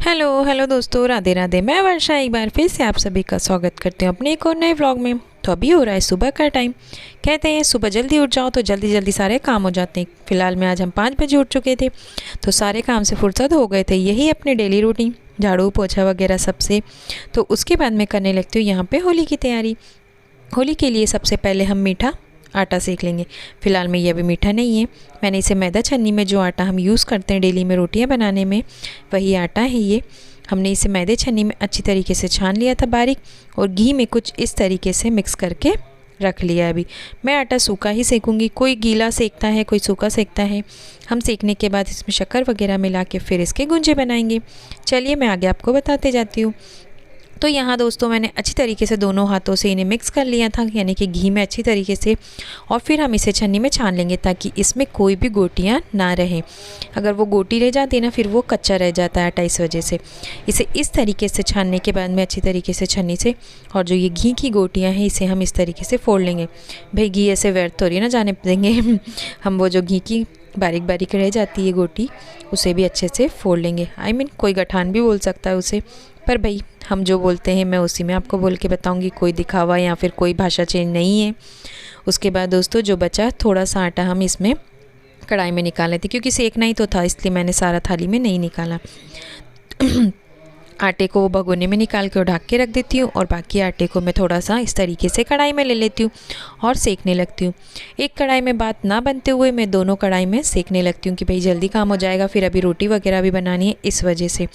Hello hello दोस्तों, राधे राधे। मैं वर्षा एक बार फिर से आप सभी का स्वागत करती हूँ अपने एक और नए व्लॉग में। तो अभी हो रहा है सुबह का टाइम। कहते हैं सुबह जल्दी उठ जाओ तो जल्दी जल्दी सारे काम हो जाते हैं। फ़िलहाल में आज हम 5 बजे उठ चुके थे, तो सारे काम से फुर्सत हो गए थे। यही अपनी डेली रूटीन, झाड़ू पोछा वगैरह सबसे। तो उसके बाद मैं करने लगती हूँ यहाँ पर होली की तैयारी। होली के लिए सबसे पहले हम मीठा आटा सेक लेंगे। फ़िलहाल में ये अभी मीठा नहीं है। मैंने इसे मैदा छन्नी में जो आटा हम यूज़ करते हैं डेली में रोटियां बनाने में, वही आटा है ये। हमने इसे मैदे छन्नी में अच्छी तरीके से छान लिया था बारीक, और घी में कुछ इस तरीके से मिक्स करके रख लिया है। अभी मैं आटा सूखा ही सेकूंगी। कोई गीला सेकता है, कोई सूखा सेकता है। हम सेकने के बाद इसमें शक्कर वगैरह मिला के फिर इसके गुंजे बनाएंगे। चलिए मैं आगे आपको बताते जाती हूँ। तो यहाँ दोस्तों मैंने अच्छी तरीके से दोनों हाथों से इन्हें मिक्स कर लिया था, यानी कि घी में अच्छी तरीके से। और फिर हम इसे छन्नी में छान लेंगे ताकि इसमें कोई भी गोटियाँ ना रहें। अगर वो गोटी रह जाती है ना, फिर वो कच्चा रह जाता है आटा, इस वजह से इसे इस तरीके से छानने के बाद में अच्छी तरीके से छन्नी से, और जो ये घी की गोटियाँ हैं इसे हम इस तरीके से फोड़ लेंगे। भाई घी ऐसे व्यर्थ थोड़ी ना जाने देंगे हम वो जो घी की बारीक बारीक रह जाती है गोटी, उसे भी अच्छे से फोड़ लेंगे। कोई गठान भी बोल सकता है उसे, पर भाई हम जो बोलते हैं मैं उसी में आपको बोल के बताऊंगी। कोई दिखावा या फिर कोई भाषा चेंज नहीं है। उसके बाद दोस्तों जो बचा थोड़ा सा आटा हम इसमें कढ़ाई में निकाल लेते, क्योंकि सेकना ही तो था, इसलिए मैंने सारा थाली में नहीं निकाला। आटे को भगोने में निकाल के ढक के रख देती हूँ, और बाकी आटे को मैं थोड़ा सा इस तरीके से कढ़ाई में ले लेती हूँ और सेकने लगती हूँ। एक कढ़ाई में बात ना बनते हुए मैं दोनों कढ़ाई में सेकने लगती हूँ कि भाई जल्दी काम हो जाएगा, फिर अभी रोटी वगैरह भी बनानी है, इस वजह से।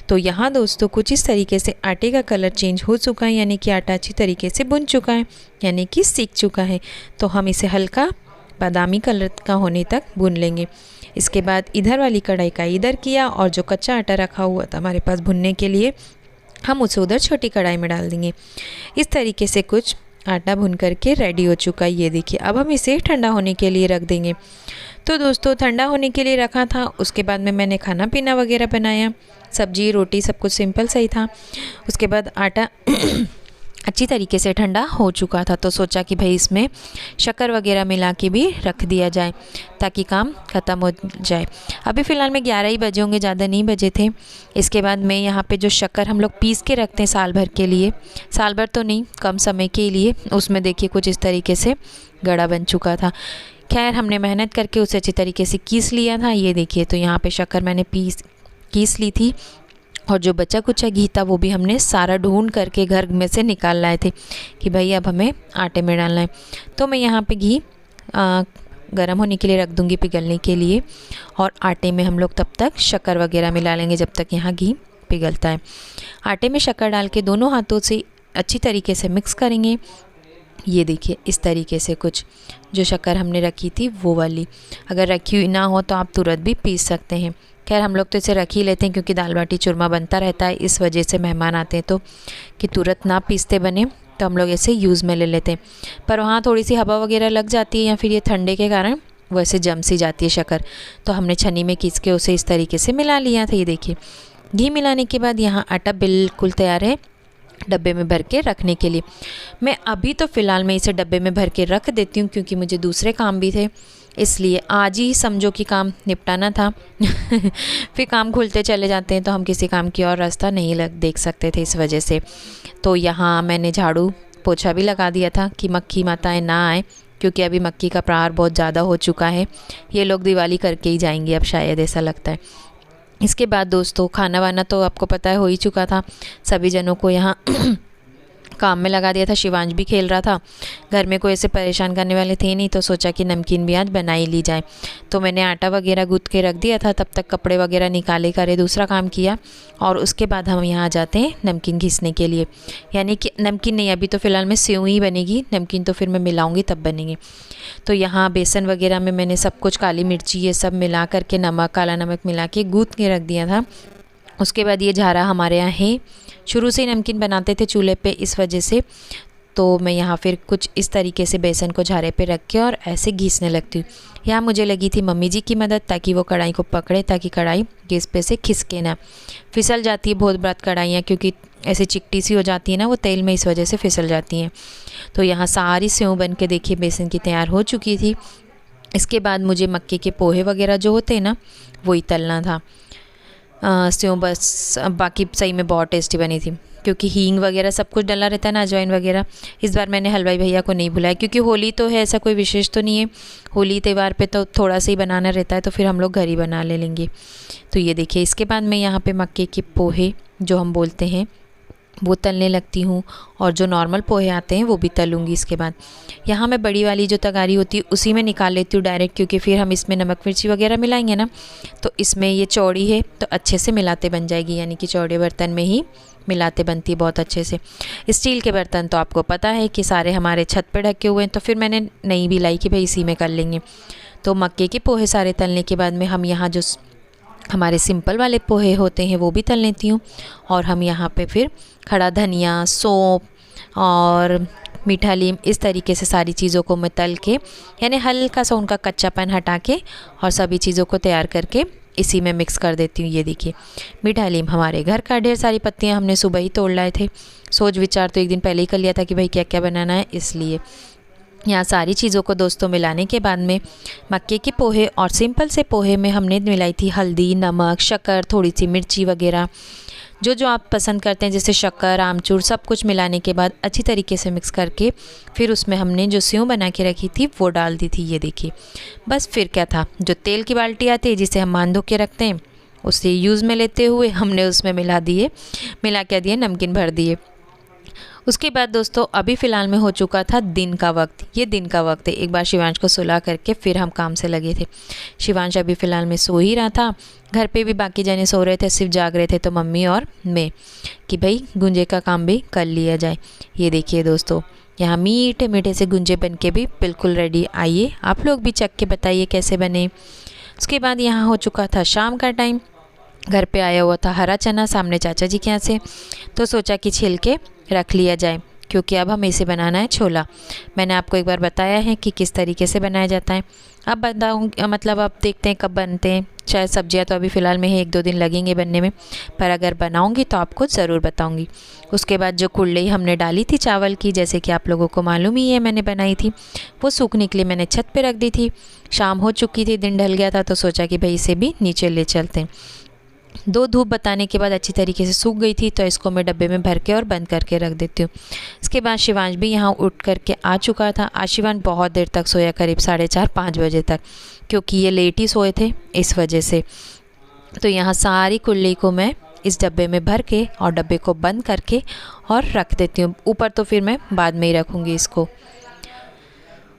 तो यहाँ दोस्तों कुछ इस तरीके से आटे का कलर चेंज हो चुका है, यानी कि आटा अच्छी तरीके से बुन चुका है, यानी कि सीख चुका है। तो हम इसे हल्का बादामी कलर का होने तक भून लेंगे। इसके बाद इधर वाली कढ़ाई का इधर किया, और जो कच्चा आटा रखा हुआ था हमारे पास भुनने के लिए, हम उसे उधर छोटी कढ़ाई में डाल देंगे। इस तरीके से कुछ आटा भुन करके रेडी हो चुका है, ये देखिए। अब हम इसे ठंडा होने के लिए रख देंगे। तो दोस्तों ठंडा होने के लिए रखा था, उसके बाद में मैंने खाना पीना वगैरह बनाया, सब्जी रोटी सब कुछ सिंपल सही था। उसके बाद आटा अच्छी तरीके से ठंडा हो चुका था, तो सोचा कि भाई इसमें शक्कर वगैरह मिला के भी रख दिया जाए ताकि काम ख़त्म हो जाए। अभी फ़िलहाल में 11 ही बजे होंगे, ज़्यादा नहीं बजे थे। इसके बाद मैं यहाँ पे जो शक्कर हम लोग पीस के रखते हैं साल भर के लिए, साल भर तो नहीं, कम समय के लिए, उसमें देखिए कुछ इस तरीके से गड़ा बन चुका था। खैर हमने मेहनत करके उसे अच्छी तरीके से कीस लिया था, ये देखिए। तो यहाँ पर शक्कर मैंने कीस ली थी, और जो बचा कुछ घी था वो भी हमने सारा ढूंढ करके घर में से निकाल लाए थे कि भाई अब हमें आटे में डालना है। तो मैं यहाँ पे घी गर्म होने के लिए रख दूँगी पिघलने के लिए, और आटे में हम लोग तब तक शक्कर वगैरह मिला लेंगे जब तक यहाँ घी पिघलता है। आटे में शक्कर डाल के दोनों हाथों से अच्छी तरीके से मिक्स करेंगे। ये देखिए इस तरीके से कुछ जो शक्कर हमने रखी थी वो वाली, अगर रखी हुई ना हो तो आप तुरंत भी पीस सकते हैं। खैर हम लोग तो इसे रख ही लेते हैं, क्योंकि दाल बाटी चूरमा बनता रहता है, इस वजह से मेहमान आते हैं तो कि तुरंत ना पीसते बने, तो हम लोग इसे यूज़ में ले लेते हैं। पर वहाँ थोड़ी सी हवा वगैरह लग जाती है, या फिर ये ठंडे के कारण वैसे जम सी जाती है शक्कर, तो हमने छन्नी में खींच के उसे इस तरीके से मिला लिया था। ये देखिए घी मिलाने के बाद यहाँ आटा बिल्कुल तैयार है डब्बे में भर के रखने के लिए। मैं अभी तो फ़िलहाल मैं इसे डब्बे में भर के रख देती हूँ, क्योंकि मुझे दूसरे काम भी थे, इसलिए आज ही समझो कि काम निपटाना था। फिर काम खुलते चले जाते हैं तो हम किसी काम की और रास्ता नहीं देख सकते थे, इस वजह से। तो यहाँ मैंने झाड़ू पोछा भी लगा दिया था कि मक्खी माताएं ना आए, क्योंकि अभी मक्खी का प्रहार बहुत ज़्यादा हो चुका है। ये लोग दिवाली करके ही जाएंगे अब शायद, ऐसा लगता है। इसके बाद दोस्तों खाना वाना तो आपको पता है हो ही चुका था। सभी जनों को यहाँ काम में लगा दिया था। शिवांश भी खेल रहा था। घर में कोई ऐसे परेशान करने वाले थे नहीं, तो सोचा कि नमकीन भी आज बना ही ली जाए। तो मैंने आटा वगैरह गूँथ के रख दिया था, तब तक कपड़े वगैरह निकाले करे दूसरा काम किया, और उसके बाद हम यहाँ आ जाते हैं नमकीन घिसने के लिए। यानी कि नमकीन नहीं, अभी तो फ़िलहाल में सेव ही बनेगी, नमकीन तो फिर मैं मिलाऊँगी तब बनेंगे। तो यहाँ बेसन वगैरह में मैंने सब कुछ काली मिर्ची ये सब मिला करके, नमक काला नमक मिला के गूँथ के रख दिया था। उसके बाद ये झारा हमारे यहाँ है, शुरू से ही नमकीन बनाते थे चूल्हे पे, इस वजह से। तो मैं यहाँ फिर कुछ इस तरीके से बेसन को झारे पे रख के और ऐसे घिसने लगती हूँ। यहाँ मुझे लगी थी मम्मी जी की मदद, ताकि वो कढ़ाई को पकड़े, ताकि कढ़ाई गैस पे से खिसके ना। फिसल जाती है बहुत बार कढ़ाइयाँ, क्योंकि ऐसे चिकटी सी हो जाती है ना वो तेल में, इस वजह से फिसल जाती हैं। तो यहाँ सारी सेव बन के देखिए बेसन की तैयार हो चुकी थी। इसके बाद मुझे मक्के के पोहे वगैरह जो होते हैं ना, वही तलना था। सेव बस बाकी सही में बहुत टेस्टी बनी थी, क्योंकि हींग वगैरह सब कुछ डला रहता है ना, अजवाइन वगैरह। इस बार मैंने हलवाई भैया को नहीं बुलाया, क्योंकि होली तो है, ऐसा कोई विशेष तो नहीं है। होली त्यौहार पे तो थोड़ा सा ही बनाना रहता है, तो फिर हम लोग घर ही बना ले लेंगे। तो ये देखिए, इसके बाद मैं यहाँ पे मक्के के पोहे जो हम बोलते हैं वो तलने लगती हूँ, और जो नॉर्मल पोहे आते हैं वो भी तलूँगी। इसके बाद यहाँ मैं बड़ी वाली जो तगारी होती है उसी में निकाल लेती हूँ डायरेक्ट, क्योंकि फिर हम इसमें नमक मिर्ची वगैरह मिलाएंगे ना, तो इसमें ये चौड़ी है तो अच्छे से मिलाते बन जाएगी, यानी कि चौड़े बर्तन में ही मिलाते बनती है बहुत अच्छे से। स्टील के बर्तन तो आपको पता है कि सारे हमारे छत पे ढके हुए हैं, तो फिर मैंने नहीं भी लाई कि भाई इसी में कर लेंगे। तो मक्के के पोहे सारे तलने के बाद में हम यहाँ जो हमारे सिंपल वाले पोहे होते हैं वो भी तल लेती हूँ, और हम यहाँ पे फिर खड़ा धनिया, सौंफ और मीठा नीम, इस तरीके से सारी चीज़ों को मैं तल के, यानी हल्का सा उनका कच्चापन हटा के और सभी चीज़ों को तैयार करके इसी में मिक्स कर देती हूँ। ये देखिए, मीठा नीम हमारे घर का, ढेर सारी पत्तियाँ हमने सुबह ही तोड़ लाए थे। सोच विचार तो एक दिन पहले ही कर लिया था कि भाई क्या क्या बनाना है, इसलिए यहाँ सारी चीज़ों को दोस्तों मिलाने के बाद में मक्के के पोहे और सिंपल से पोहे में हमने मिलाई थी हल्दी, नमक, शक्कर, थोड़ी सी मिर्ची वगैरह, जो जो आप पसंद करते हैं, जैसे शक्कर, आमचूर, सब कुछ मिलाने के बाद अच्छी तरीके से मिक्स करके फिर उसमें हमने जो सेव बना के रखी थी वो डाल दी थी। ये देखिए, बस फिर क्या था, जो तेल की बाल्टी आती है जिसे हम मान धो के रखते हैं, उसे यूज़ में लेते हुए हमने उसमें मिला के दिए, नमकीन भर दिए। उसके बाद दोस्तों अभी फ़िलहाल में हो चुका था दिन का वक्त। ये दिन का वक्त है, एक बार शिवांश को सुला करके फिर हम काम से लगे थे। शिवांश अभी फ़िलहाल में सो ही रहा था, घर पे भी बाकी जने सो रहे थे, सिर्फ जाग रहे थे तो मम्मी और मैं, कि भाई गुंजे का काम भी कर लिया जाए। ये देखिए दोस्तों, यहाँ मीठे मीठे से गुंजे बन के भी बिल्कुल रेडी। आइए आप लोग भी चख के बताइए कैसे बने। उसके बाद यहाँ हो चुका था शाम का टाइम। घर पे आया हुआ था हरा चना सामने चाचा जी के यहाँ से, तो सोचा कि छिल के रख लिया जाए, क्योंकि अब हमें इसे बनाना है छोला। मैंने आपको एक बार बताया है कि किस तरीके से बनाया जाता है। अब बताऊँगी, मतलब अब देखते हैं कब बनते हैं। शायद सब्जियां तो अभी फ़िलहाल में ही 1-2 दिन लगेंगे बनने में, पर अगर बनाऊँगी तो आपको ज़रूर बताऊँगी। उसके बाद जो कुल्हड़ी हमने डाली थी चावल की, जैसे कि आप लोगों को मालूम ही है मैंने बनाई थी, वो सूखने के लिए मैंने छत पर रख दी थी। शाम हो चुकी थी, दिन ढल गया था, तो सोचा कि भाई इसे भी नीचे ले चलते हैं। 2 धूप बताने के बाद अच्छी तरीके से सूख गई थी, तो इसको मैं डब्बे में भर के और बंद करके रख देती हूँ। इसके बाद शिवांश भी यहाँ उठ करके आ चुका था। आज शिवांश बहुत देर तक सोया, करीब 4:30-5 बजे तक, क्योंकि ये लेट ही सोए थे इस वजह से। तो यहाँ सारी कुल्ली को मैं इस डब्बे में भर के और डब्बे को बंद करके और रख देती हूँ। ऊपर तो फिर मैं बाद में ही रखूँगी इसको।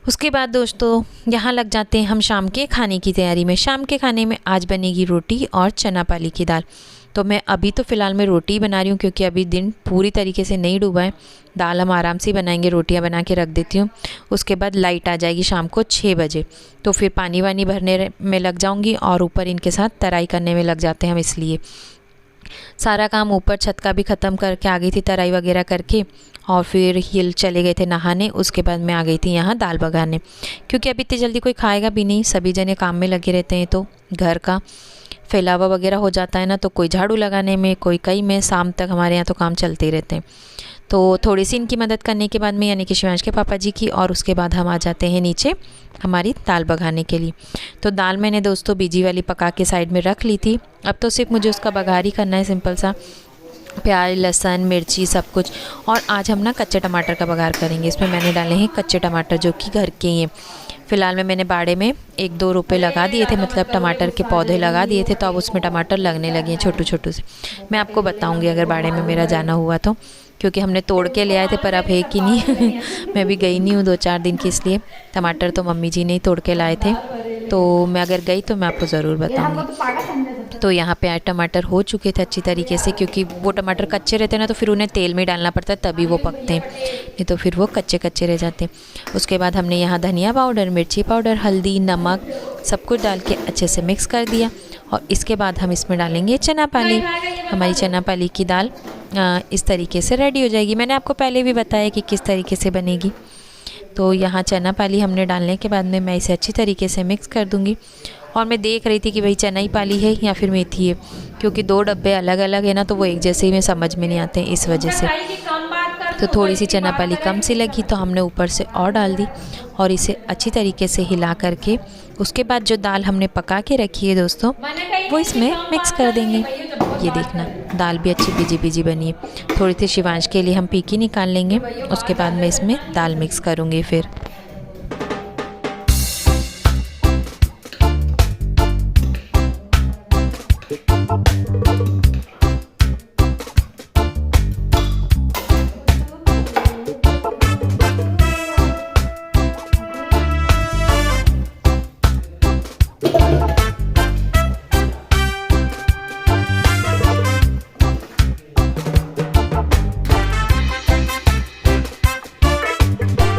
उसके बाद दोस्तों यहाँ लग जाते हैं हम शाम के खाने की तैयारी में। शाम के खाने में आज बनेगी रोटी और चना पाली की दाल। तो मैं अभी तो फ़िलहाल मैं रोटी बना रही हूँ, क्योंकि अभी दिन पूरी तरीके से नहीं डूबा है। दाल हम आराम से बनाएंगे, रोटियाँ बना के रख देती हूँ। उसके बाद लाइट आ जाएगी शाम को 6 बजे, तो फिर पानी वानी भरने में लग जाऊँगी और ऊपर इनके साथ तराई करने में लग जाते हैं हम, इसलिए सारा काम ऊपर छत का भी ख़त्म करके आ गई थी, तराई वगैरह करके, और फिर ये चले गए थे नहाने। उसके बाद मैं आ गई थी यहाँ दाल बघारने, क्योंकि अभी इतनी जल्दी कोई खाएगा भी नहीं, सभी जने काम में लगे रहते हैं, तो घर का फैलावा वगैरह हो जाता है ना, तो कोई झाड़ू लगाने में, कोई कई में, शाम तक हमारे यहाँ तो काम चलते ही रहते हैं। तो थोड़ी सी इनकी मदद करने के बाद में, यानी कि शिवांश के पापा जी की, और उसके बाद हम आ जाते हैं नीचे हमारी दाल बघारने के लिए। तो दाल मैंने दोस्तों बीजी वाली पका के साइड में रख ली थी। अब तो सिर्फ मुझे उसका बघार ही करना है, सिंपल सा, प्याज, लहसुन, मिर्ची सब कुछ। और आज हम ना कच्चे टमाटर का बघार करेंगे। इसमें मैंने डाले हैं कच्चे टमाटर, जो कि घर के ही हैं। फ़िलहाल में मैंने बाड़े में 1-2 रुपए लगा दिए थे, मतलब टमाटर के पौधे लगा दिए थे, तो अब उसमें टमाटर लगने लगे हैं छोटे छोटे से। मैं आपको बताऊंगी अगर बाड़े में मेरा जाना हुआ तो, क्योंकि हमने तोड़ के ले आए थे, पर अब है कि नहीं मैं भी गई नहीं हूँ 2-4 दिन की, इसलिए टमाटर तो मम्मी जी ने ही तोड़ के लाए थे। तो मैं अगर गई तो मैं आपको ज़रूर बताऊंगी। तो यहाँ पे आज टमाटर हो चुके थे अच्छी तरीके से, क्योंकि वो टमाटर कच्चे रहते हैं ना, तो फिर उन्हें तेल में डालना पड़ता है तभी वो पकते हैं, नहीं तो फिर वो कच्चे कच्चे रह जाते हैं। उसके बाद हमने यहाँ धनिया पाउडर, मिर्ची पाउडर, हल्दी, नमक सब कुछ डाल के अच्छे से मिक्स कर दिया। और इसके बाद हम इसमें डालेंगे चना पाली। हमारी चना पाली की दाल इस तरीके से रेडी हो जाएगी। मैंने आपको पहले भी बताया कि किस तरीके से बनेगी। तो यहाँ चना पाली हमने डालने के बाद में मैं इसे अच्छी तरीके से मिक्स कर दूँगी। और मैं देख रही थी कि भाई चना ही पाली है या फिर मेथी है, क्योंकि 2 डब्बे अलग अलग है ना, तो वो एक जैसे ही में समझ में नहीं आते हैं, इस वजह से। तो थोड़ी सी चना पाली कम सी लगी, तो हमने ऊपर से और डाल दी और इसे अच्छी तरीके से हिला करके उसके बाद जो दाल हमने पका के रखी है दोस्तों, वो इसमें मिक्स कर देंगे। ये देखना दाल भी अच्छी भिजी भिजी बनी है। थोड़ी सी शिवांश के लिए हम पीकी निकाल लेंगे, उसके बाद मैं इसमें दाल मिक्स करूँगी। फिर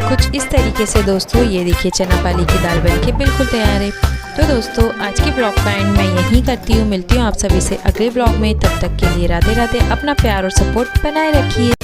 कुछ इस तरीके से दोस्तों ये देखिए चना पाली की दाल बनके बिल्कुल तैयार है। तो दोस्तों आज के ब्लॉग का एंड मैं यहीं करती हूँ। मिलती हूँ आप सभी से अगले ब्लॉग में। तब तक के लिए राधे राधे। अपना प्यार और सपोर्ट बनाए रखिए।